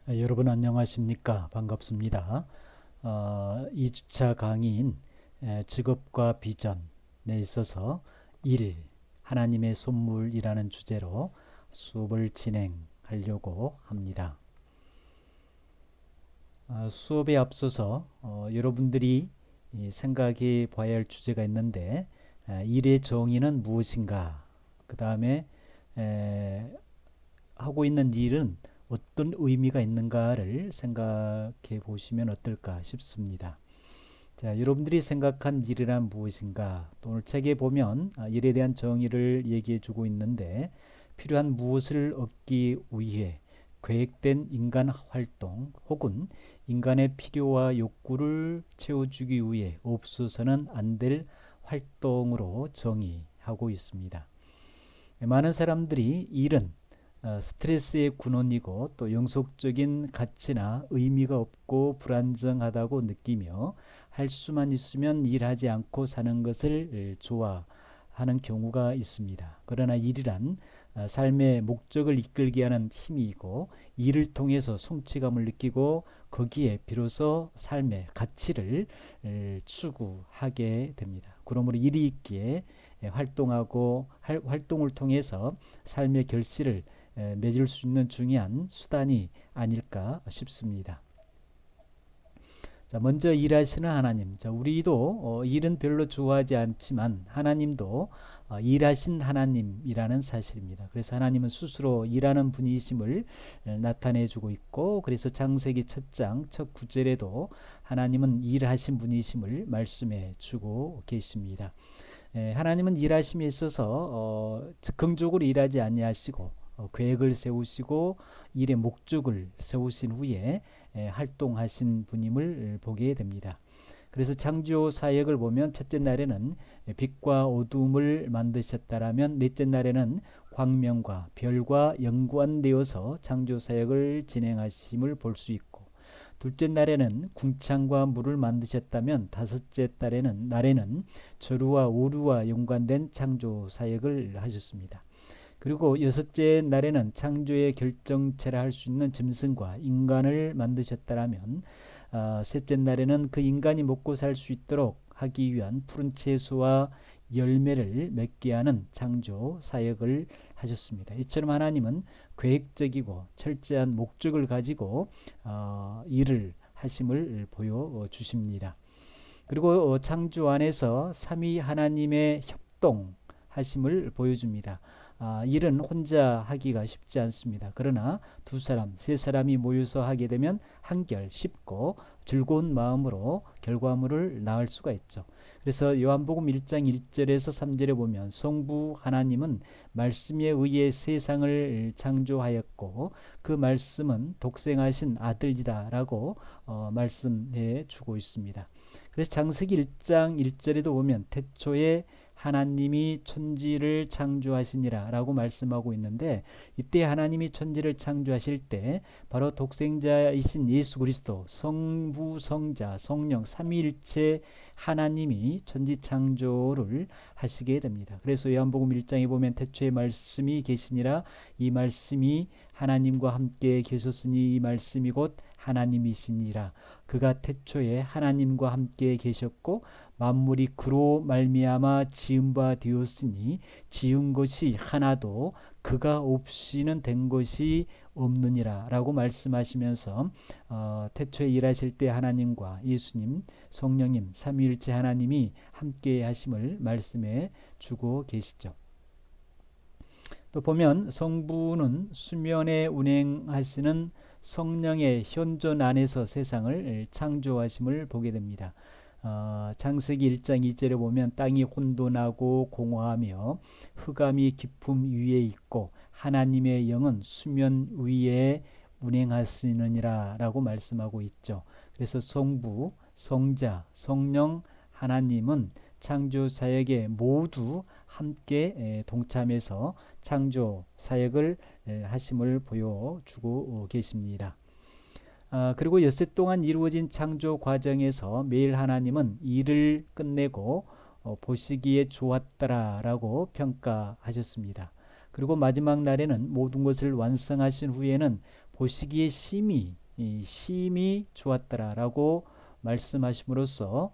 여러분 안녕하십니까? 반갑습니다. 2주차 강의인 직업과 비전에 있어서 일, 하나님의 선물이라는 주제로 수업을 진행하려고 합니다. 수업에 앞서서 여러분들이 생각해 봐야 할 주제가 있는데, 일의 정의는 무엇인가? 그 다음에 하고 있는 일은 어떤 의미가 있는가를 생각해 보시면 어떨까 싶습니다. 자, 여러분들이 생각한 일이란 무엇인가? 또 오늘 책에 보면 일에 대한 정의를 얘기해 주고 있는데, 필요한 무엇을 얻기 위해 계획된 인간 활동 혹은 인간의 필요와 욕구를 채워주기 위해 없어서는 안 될 활동으로 정의하고 있습니다. 많은 사람들이 일은 스트레스의 근원이고 또 영속적인 가치나 의미가 없고 불안정하다고 느끼며 할 수만 있으면 일하지 않고 사는 것을 좋아하는 경우가 있습니다. 그러나 일이란 삶의 목적을 이끌게 하는 힘이고, 일을 통해서 성취감을 느끼고 거기에 비로소 삶의 가치를 추구하게 됩니다. 그러므로 일이 있기에 활동하고 활동을 통해서 삶의 결실을 맺을 수 있는 중요한 수단이 아닐까 싶습니다. 자, 먼저 일하시는 하나님. 자, 우리도 일은 별로 좋아하지 않지만 하나님도 일하신 하나님이라는 사실입니다. 그래서 하나님은 스스로 일하는 분이심을 나타내 주고 있고, 그래서 창세기 첫 장 첫 구절에도 하나님은 일하신 분이심을 말씀해 주고 계십니다. 하나님은 일하심에 있어서 즉흥적으로 일하지 아니하시고 계획을 세우시고 일의 목적을 세우신 후에 활동하신 분임을 보게 됩니다. 그래서 창조 사역을 보면 첫째 날에는 빛과 어둠을 만드셨다라면 넷째 날에는 광명과 별과 연관되어서 창조 사역을 진행하심을 볼 수 있고, 둘째 날에는 궁창과 물을 만드셨다면 다섯째 날에는 저루와 오루와 연관된 창조 사역을 하셨습니다. 그리고 여섯째 날에는 창조의 결정체라 할 수 있는 짐승과 인간을 만드셨다면, 셋째 날에는 그 인간이 먹고 살 수 있도록 하기 위한 푸른 채소와 열매를 맺게 하는 창조 사역을 하셨습니다. 이처럼 하나님은 계획적이고 철저한 목적을 가지고 일을 하심을 보여주십니다. 그리고 창조 안에서 삼위 하나님의 협동하심을 보여줍니다. 일은 혼자 하기가 쉽지 않습니다. 그러나 두 사람, 세 사람이 모여서 하게 되면 한결 쉽고 즐거운 마음으로 결과물을 낳을 수가 있죠. 그래서 요한복음 1장 1절에서 3절에 보면 성부 하나님은 말씀에 의해 세상을 창조하였고 그 말씀은 독생하신 아들이다라고 말씀해 주고 있습니다. 그래서 창세기 1장 1절에도 보면 태초에 하나님이 천지를 창조하시니라 라고 말씀하고 있는데, 이때 하나님이 천지를 창조하실 때 바로 독생자이신 예수 그리스도 성부 성자 성령 삼위일체 하나님이 천지 창조를 하시게 됩니다. 그래서 요한복음 1장에 보면 태초에 말씀이 계시니라, 이 말씀이 하나님과 함께 계셨으니 이 말씀이 곧 하나님이시니라. 그가 태초에 하나님과 함께 계셨고 만물이 그로 말미암아 지은 바 되었으니 지은 것이 하나도 그가 없이는 된 것이 없느니라 라고 말씀하시면서 태초에 일하실 때 하나님과 예수님 성령님 삼위일체 하나님이 함께 하심을 말씀해 주고 계시죠. 또 보면 성부는 수면에 운행하시는 성령의 현존 안에서 세상을 창조하심을 보게 됩니다. 창세기 1장 2절에 보면 땅이 혼돈하고 공허하며 흑암이 깊음 위에 있고 하나님의 영은 수면 위에 운행하시느니라 라고 말씀하고 있죠. 그래서 성부, 성자, 성령 하나님은 창조 사역에 모두 함께 동참해서 창조 사역을 하심을 보여주고 계십니다. 그리고 엿새 동안 이루어진 창조 과정에서 매일 하나님은 일을 끝내고 보시기에 좋았더라라고 평가하셨습니다. 그리고 마지막 날에는 모든 것을 완성하신 후에는 보시기에 심히 좋았더라라고 말씀하심으로써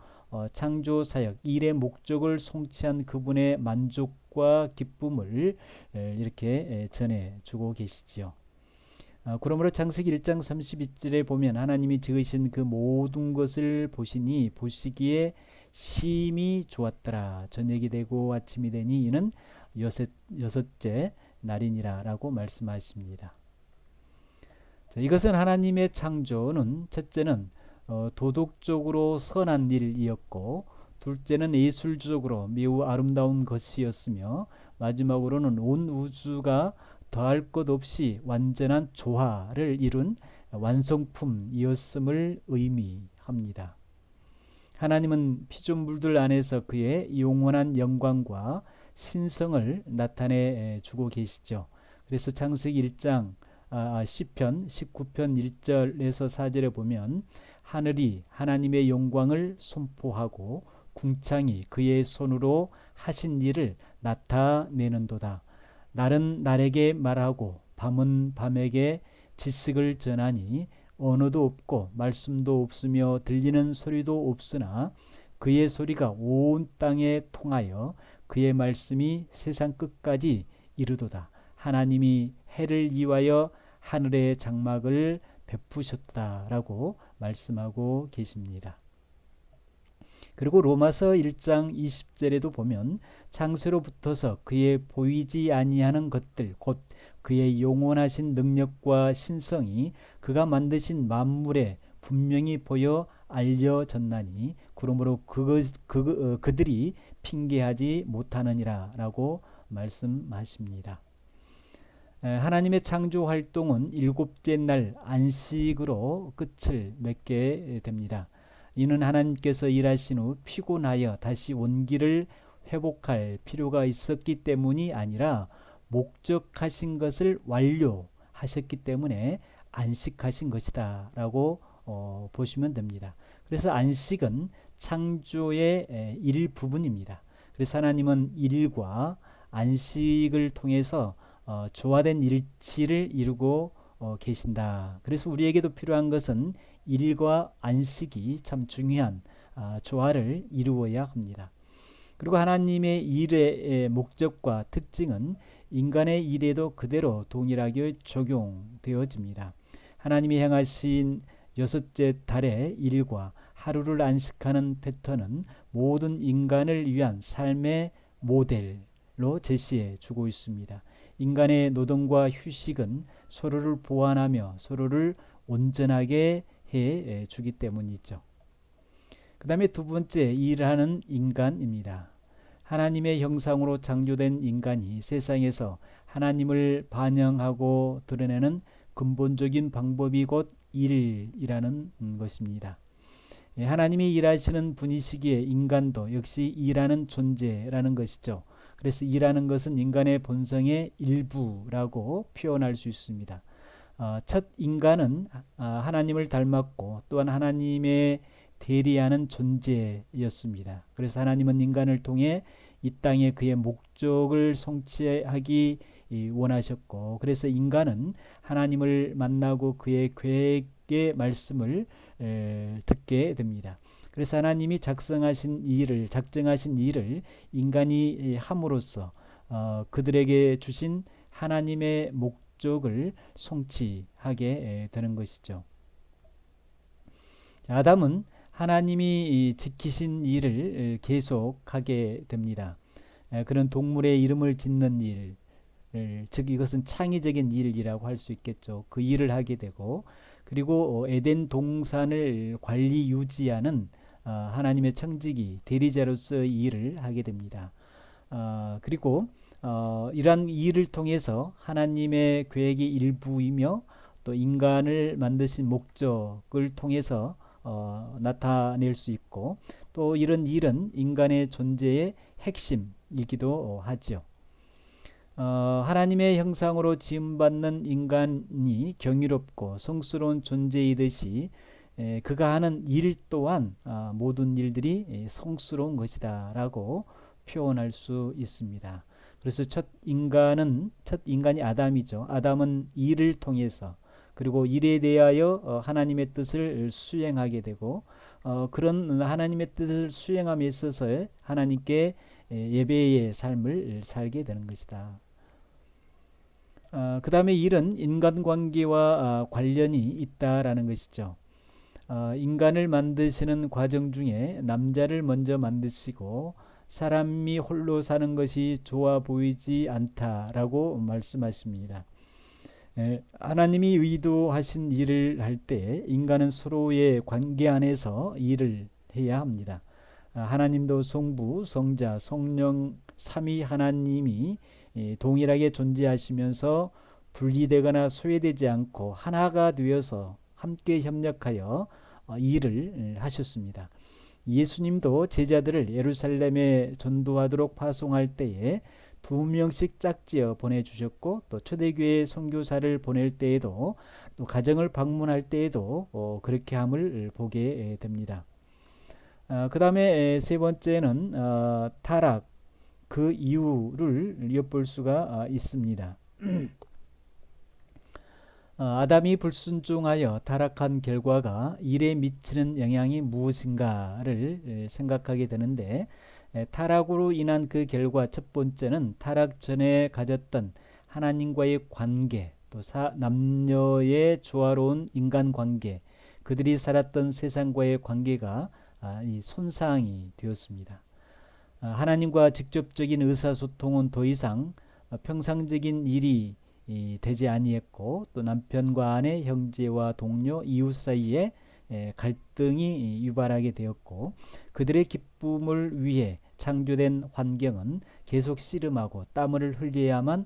창조 사역 일의 목적을 성취한 그분의 만족과 기쁨을 이렇게 전해주고 계시지요. 그러므로 창세기 1장 32절에 보면 하나님이 지으신 그 모든 것을 보시니 보시기에 심히 좋았더라. 저녁이 되고 아침이 되니 이는 여섯째 날이니라 라고 말씀하십니다. 자, 이것은 하나님의 창조는 첫째는 도덕적으로 선한 일이었고, 둘째는 예술적으로 매우 아름다운 것이었으며, 마지막으로는 온 우주가 더할 것 없이 완전한 조화를 이룬 완성품이었음을 의미합니다. 하나님은 피조물들 안에서 그의 영원한 영광과 신성을 나타내 주고 계시죠. 그래서 창세기 1장 시편 19편 1절에서 4절에 보면 하늘이 하나님의 영광을 선포하고 궁창이 그의 손으로 하신 일을 나타내는도다. 날은 날에게 말하고 밤은 밤에게 지식을 전하니 언어도 없고 말씀도 없으며 들리는 소리도 없으나 그의 소리가 온 땅에 통하여 그의 말씀이 세상 끝까지 이르도다. 하나님이 해를 이유하여 하늘의 장막을 베푸셨다라고 말씀하고 계십니다. 그리고 로마서 1장 20절에도 보면 창세로부터서 그의 보이지 아니하는 것들 곧 그의 영원하신 능력과 신성이 그가 만드신 만물에 분명히 보여 알려졌나니 그러므로 그들이 핑계하지 못하느니라 라고 말씀하십니다. 하나님의 창조 활동은 일곱째 날 안식으로 끝을 맺게 됩니다. 이는 하나님께서 일하신 후 피곤하여 다시 온기를 회복할 필요가 있었기 때문이 아니라 목적하신 것을 완료하셨기 때문에 안식하신 것이다 라고 보시면 됩니다. 그래서 안식은 창조의 일부분입니다. 그래서 하나님은 일과 안식을 통해서 조화된 일치를 이루고 계신다. 그래서 우리에게도 필요한 것은 일과 안식이 참 중요한 조화를 이루어야 합니다. 그리고 하나님의 일의 목적과 특징은 인간의 일에도 그대로 동일하게 적용되어집니다. 하나님이 행하신 여섯째 달의 일과 하루를 안식하는 패턴은 모든 인간을 위한 삶의 모델로 제시해 주고 있습니다. 인간의 노동과 휴식은 서로를 보완하며 서로를 온전하게 해 주기 때문이죠. 그 다음에 두 번째, 일하는 인간입니다. 하나님의 형상으로 창조된 인간이 세상에서 하나님을 반영하고 드러내는 근본적인 방법이 곧 일이라는 것입니다. 하나님이 일하시는 분이시기에 인간도 역시 일하는 존재라는 것이죠. 그래서 일하는 것은 인간의 본성의 일부라고 표현할 수 있습니다. 첫 인간은 하나님을 닮았고 또한 하나님의 대리하는 존재였습니다. 그래서 하나님은 인간을 통해 이 땅에 그의 목적을 성취하기 원하셨고, 그래서 인간은 하나님을 만나고 그의 계획의 말씀을 듣게 됩니다. 그래서 하나님이 작정하신 일을 인간이 함으로써 그들에게 주신 하나님의 목적을 성취하게 되는 것이죠. 아담은 하나님이 지키신 일을 계속하게 됩니다. 그런 동물의 이름을 짓는 일, 즉 이것은 창의적인 일이라고 할 수 있겠죠. 그 일을 하게 되고, 그리고 에덴 동산을 관리 유지하는 하나님의 청지기 대리자로서의 일을 하게 됩니다. 그리고 이러한 일을 통해서 하나님의 계획의 일부이며 또 인간을 만드신 목적을 통해서 나타낼 수 있고, 또 이런 일은 인간의 존재의 핵심이기도 하죠. 하나님의 형상으로 지음받는 인간이 경이롭고 성스러운 존재이듯이 그가 하는 일 또한 모든 일들이 성스러운 것이다 라고 표현할 수 있습니다. 그래서 첫 인간이 아담이죠. 아담은 일을 통해서 그리고 일에 대하여 하나님의 뜻을 수행하게 되고 그런 하나님의 뜻을 수행함에 있어서 하나님께 예배의 삶을 살게 되는 것이다. 그 다음에 일은 인간관계와 관련이 있다라는 것이죠. 인간을 만드시는 과정 중에 남자를 먼저 만드시고 사람이 홀로 사는 것이 좋아 보이지 않다라고 말씀하십니다. 하나님이 의도하신 일을 할 때 인간은 서로의 관계 안에서 일을 해야 합니다. 하나님도 성부, 성자, 성령 삼위 하나님이 동일하게 존재하시면서 분리되거나 소외되지 않고 하나가 되어서 함께 협력하여 일을 하셨습니다. 예수님도 제자들을 예루살렘에 전도하도록 파송할 때에 2명씩 짝지어 보내주셨고 또 초대교회 선교사를 보낼 때에도 또 가정을 방문할 때에도 그렇게 함을 보게 됩니다. 그 다음에 세 번째는 타락, 그 이유를 엿볼 수가 있습니다. 아담이 불순종하여 타락한 결과가 일에 미치는 영향이 무엇인가를 생각하게 되는데 타락으로 인한 그 결과 첫 번째는 타락 전에 가졌던 하나님과의 관계, 또 남녀의 조화로운 인간관계, 그들이 살았던 세상과의 관계가 손상이 되었습니다. 하나님과 직접적인 의사소통은 더 이상 평상적인 일이 되지 아니했고 또 남편과 아내, 형제와 동료, 이웃 사이에 갈등이 유발하게 되었고 그들의 기쁨을 위해 창조된 환경은 계속 씨름하고 땀을 흘려야만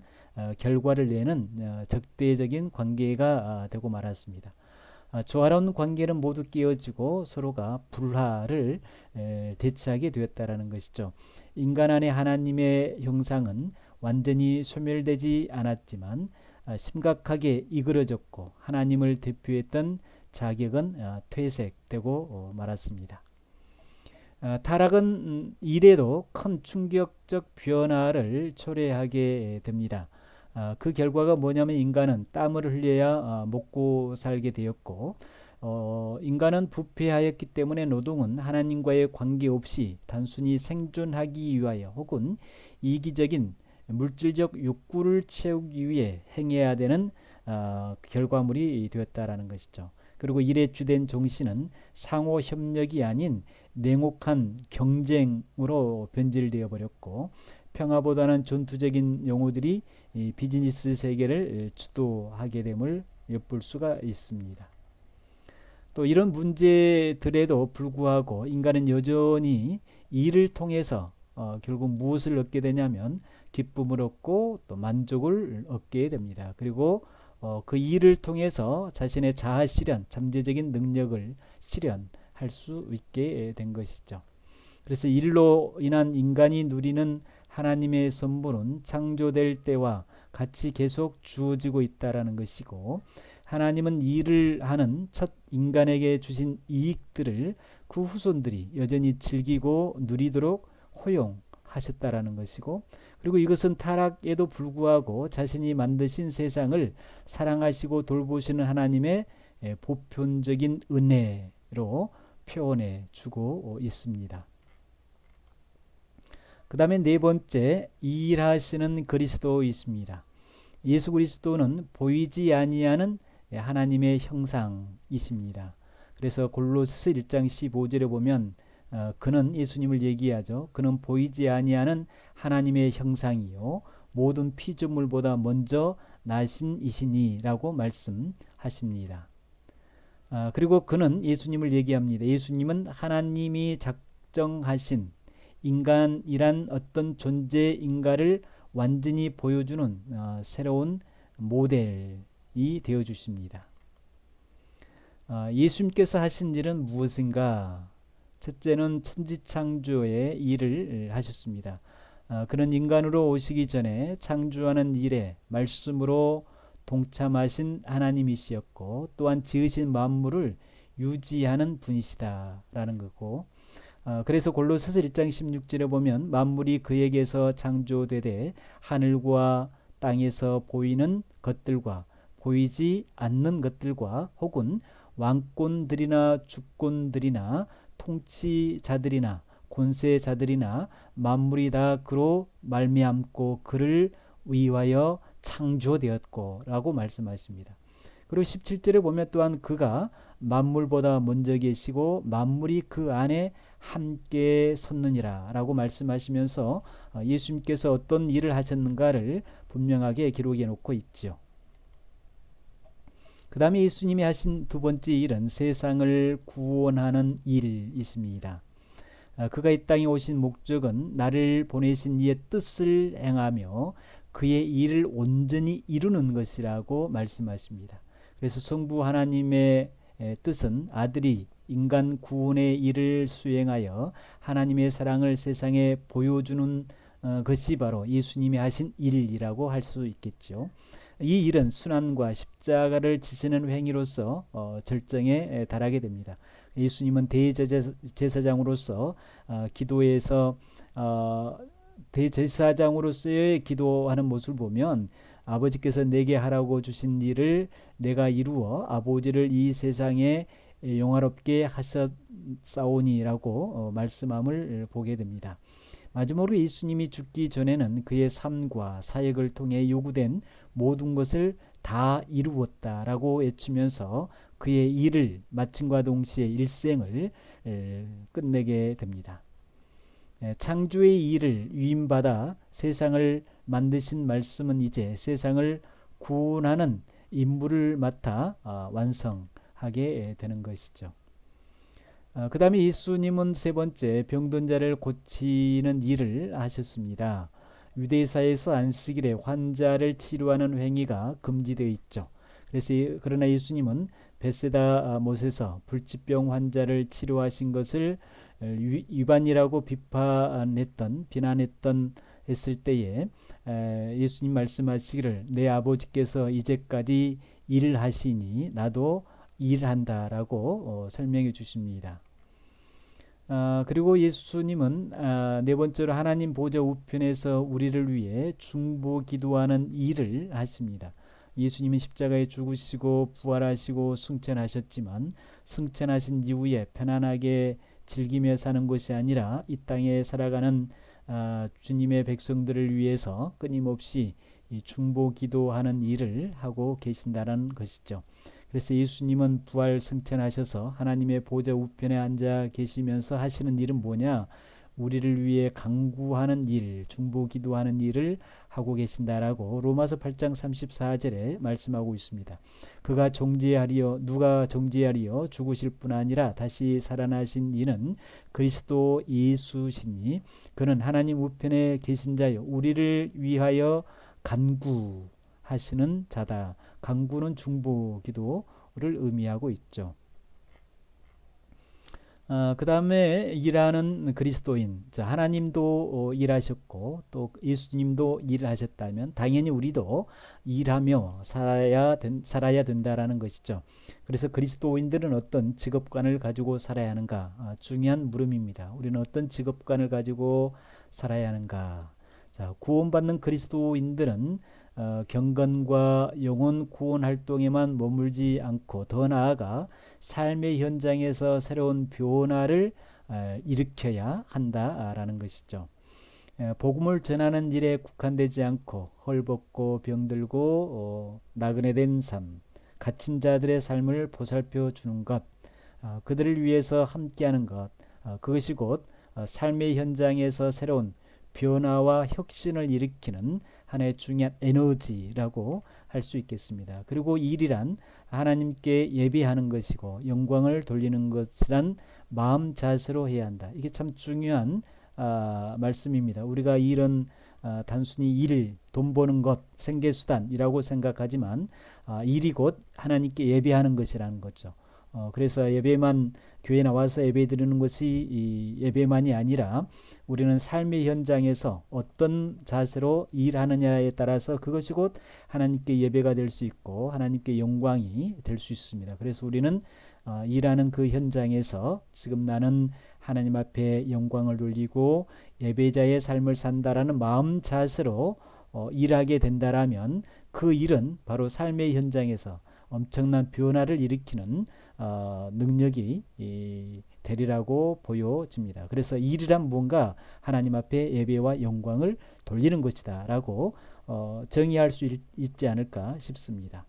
결과를 내는 적대적인 관계가 되고 말았습니다. 조화로운 관계는 모두 깨어지고 서로가 불화를 대치하게 되었다라는 것이죠. 인간 안에 하나님의 형상은 완전히 소멸되지 않았지만 심각하게 이그러졌고 하나님을 대표했던 자격은 퇴색되고 말았습니다. 타락은 일에도 큰 충격적 변화를 초래하게 됩니다. 그 결과가 뭐냐면 인간은 땀을 흘려야 먹고 살게 되었고 인간은 부패하였기 때문에 노동은 하나님과의 관계없이 단순히 생존하기 위하여 혹은 이기적인 물질적 욕구를 채우기 위해 행해야 되는 결과물이 되었다라는 것이죠. 그리고 일의 주된 정신은 상호 협력이 아닌 냉혹한 경쟁으로 변질되어 버렸고 평화보다는 전투적인 용어들이 이 비즈니스 세계를 주도하게 됨을 엿볼 수가 있습니다. 또 이런 문제들에도 불구하고 인간은 여전히 일을 통해서 결국 무엇을 얻게 되냐면 기쁨을 얻고 또 만족을 얻게 됩니다. 그리고 그 일을 통해서 자신의 자아 실현, 잠재적인 능력을 실현할 수 있게 된 것이죠. 그래서 일로 인한 인간이 누리는 하나님의 선물은 창조될 때와 같이 계속 주어지고 있다라는 것이고 하나님은 일을 하는 첫 인간에게 주신 이익들을 그 후손들이 여전히 즐기고 누리도록 허용하셨다라는 것이고 그리고 이것은 타락에도 불구하고 자신이 만드신 세상을 사랑하시고 돌보시는 하나님의 보편적인 은혜로 표현해 주고 있습니다. 그 다음에 네 번째, 일하시는 그리스도이십니다. 예수 그리스도는 보이지 아니하는 하나님의 형상이십니다. 그래서 골로새 1장 15절에 보면 그는 예수님을 얘기하죠. 그는 보이지 아니하는 하나님의 형상이요 모든 피조물보다 먼저 나신 이시니라고 말씀하십니다. 그리고 그는 예수님을 얘기합니다. 예수님은 하나님이 작정하신 인간이란 어떤 존재인가를 완전히 보여주는 새로운 모델이 되어 주십니다. 예수님께서 하신 일은 무엇인가? 첫째는 천지창조의 일을 하셨습니다. 그는 인간으로 오시기 전에 창조하는 일에 말씀으로 동참하신 하나님이시었고 또한 지으신 만물을 유지하는 분이시다라는 거고 그래서 골로새서 1장 16절에 보면 만물이 그에게서 창조되되 하늘과 땅에서 보이는 것들과 보이지 않는 것들과 혹은 왕권들이나 주권들이나 통치자들이나 권세자들이나 만물이 다 그로 말미암고 그를 위하여 창조되었고 라고 말씀하십니다. 그리고 17절에 보면 또한 그가 만물보다 먼저 계시고 만물이 그 안에 함께 섰느니라 라고 말씀하시면서 예수님께서 어떤 일을 하셨는가를 분명하게 기록해 놓고 있죠. 그 다음에 예수님이 하신 두 번째 일은 세상을 구원하는 일이십니다. 그가 이 땅에 오신 목적은 나를 보내신 이의 뜻을 행하며 그의 일을 온전히 이루는 것이라고 말씀하십니다. 그래서 성부 하나님의 뜻은 아들이 인간 구원의 일을 수행하여 하나님의 사랑을 세상에 보여주는 것이 바로 예수님이 하신 일이라고 할 수 있겠죠. 이 일은 순환과 십자가를 지시는 행위로서 절정에 달하게 됩니다. 예수님은 대제사장으로서 기도에서 대제사장으로서의 기도하는 모습을 보면 아버지께서 내게 하라고 주신 일을 내가 이루어 아버지를 이 세상에 영화롭게 하셨사오니라고 말씀함을 보게 됩니다. 마지막으로 예수님이 죽기 전에는 그의 삶과 사역을 통해 요구된 모든 것을 다 이루었다라고 외치면서 그의 일을 마침과 동시에 일생을 끝내게 됩니다. 창조의 일을 위임받아 세상을 만드신 말씀은 이제 세상을 구원하는 임무를 맡아 완성하게 되는 것이죠. 그 다음에 예수님은 세 번째 병든 자를 고치는 일을 하셨습니다. 유대사에서 안식일에 환자를 치료하는 행위가 금지되어 있죠. 그러나 예수님은 벳세다 못에서 불치병 환자를 치료하신 것을 위반이라고 비난했던 했을 때에 예수님 말씀하시기를 내 아버지께서 이제까지 일을 하시니 나도 일한다라고 설명해 주십니다. 그리고 예수님은 네 번째로 하나님 보좌 우편에서 우리를 위해 중보 기도하는 일을 하십니다. 예수님은 십자가에 죽으시고 부활하시고 승천하셨지만 승천하신 이후에 편안하게 즐기며 사는 것이 아니라 이 땅에 살아가는 주님의 백성들을 위해서 끊임없이 이 중보 기도하는 일을 하고 계신다는 것이죠. 그래서 예수님은 부활 승천하셔서 하나님의 보좌 우편에 앉아 계시면서 하시는 일은 뭐냐? 우리를 위해 간구하는 일, 중보 기도하는 일을 하고 계신다라고 로마서 8장 34절에 말씀하고 있습니다. 누가 정죄하리요 죽으실 뿐 아니라 다시 살아나신 이는 그리스도 예수시니 그는 하나님 우편에 계신 자요 우리를 위하여 간구하시는 자다. 간구는 중보 기도를 의미하고 있죠. 그 다음에 일하는 그리스도인, 하나님도 일하셨고 또 예수님도 일하셨다면 당연히 우리도 일하며 살아야 된다라는 것이죠. 그래서 그리스도인들은 어떤 직업관을 가지고 살아야 하는가? 중요한 물음입니다. 우리는 어떤 직업관을 가지고 살아야 하는가? 구원받는 그리스도인들은 경건과 영혼 구원 활동에만 머물지 않고 더 나아가 삶의 현장에서 새로운 변화를 일으켜야 한다라는 것이죠. 복음을 전하는 일에 국한되지 않고 헐벗고 병들고 나그네 된 삶, 갇힌 자들의 삶을 보살펴 주는 것, 그들을 위해서 함께하는 것, 그것이 곧 삶의 현장에서 새로운 변화와 혁신을 일으키는 하나의 중요한 에너지라고 할 수 있겠습니다. 그리고 일이란 하나님께 예배하는 것이고 영광을 돌리는 것이란 마음 자세로 해야 한다. 이게 참 중요한 말씀입니다. 우리가 일은 단순히 돈 버는 것, 생계수단이라고 생각하지만 일이 곧 하나님께 예배하는 것이라는 거죠. 그래서 교회 나와서 예배 드리는 것이 이 예배만이 아니라 우리는 삶의 현장에서 어떤 자세로 일하느냐에 따라서 그것이 곧 하나님께 예배가 될 수 있고 하나님께 영광이 될 수 있습니다. 그래서 우리는 일하는 그 현장에서 지금 나는 하나님 앞에 영광을 돌리고 예배자의 삶을 산다라는 마음 자세로 일하게 된다라면 그 일은 바로 삶의 현장에서 엄청난 변화를 일으키는 능력이 되리라고 보여집니다. 그래서 일이란 무언가 하나님 앞에 예배와 영광을 돌리는 것이다 라고 정의할 수 있지 않을까 싶습니다.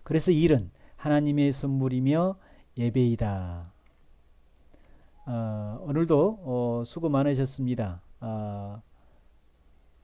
그래서 일은 하나님의 선물이며 예배이다. 오늘도 수고 많으셨습니다.